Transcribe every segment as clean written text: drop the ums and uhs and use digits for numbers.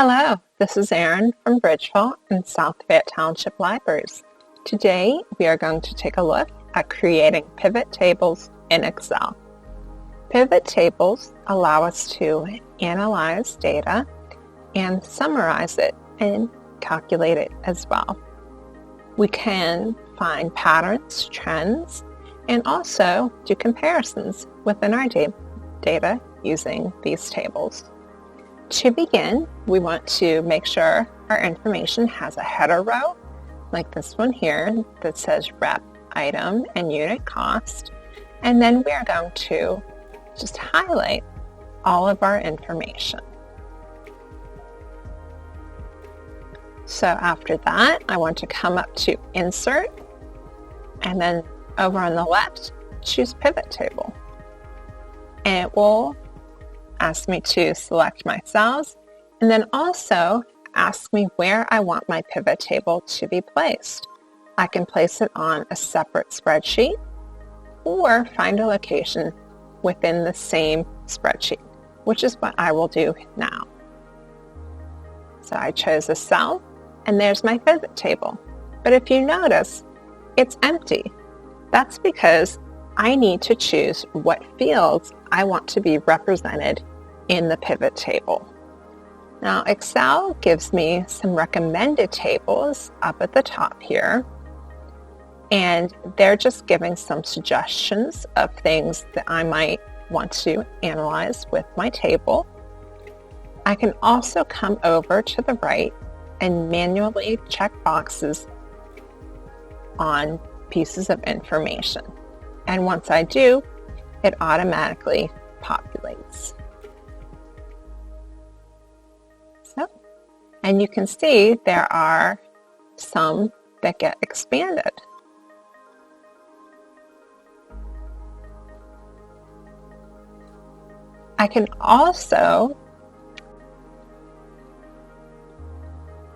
Hello, this is Erin from Bridgeville and South Fayette Township Libraries. Today we are going to take a look at creating pivot tables in Excel. Pivot tables allow us to analyze data and summarize it and calculate it as well. We can find patterns, trends, and also do comparisons within our data using these tables. To begin, we want to make sure our information has a header row, like this one here that says rep, item, and unit cost. And then we are going to just highlight all of our information. So after that, I want to come up to Insert, and then over on the left, choose Pivot Table. And it will ask me to select my cells, and then also ask me where I want my pivot table to be placed. I can place it on a separate spreadsheet or find a location within the same spreadsheet, which is what I will do now. So I chose a cell, and there's my pivot table. But if you notice, it's empty. That's because I need to choose what fields I want to be represented in the pivot table. Now, Excel gives me some recommended tables up at the top here, and they're just giving some suggestions of things that I might want to analyze with my table. I can also come over to the right and manually check boxes on pieces of information. And once I do, it automatically populates. And you can see there are some that get expanded. I can also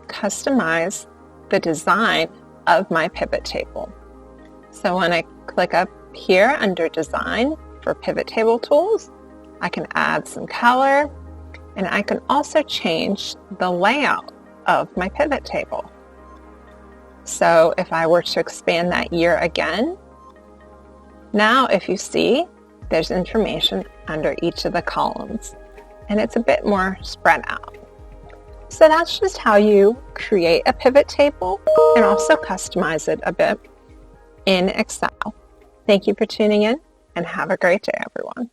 customize the design of my pivot table. So when I click up here under Design for Pivot Table Tools, I can add some color, and I can also change the layout of my pivot table. So if I were to expand that year again, now if you see, there's information under each of the columns, and it's a bit more spread out. So that's just how you create a pivot table and also customize it a bit in Excel. Thank you for tuning in, and have a great day, everyone.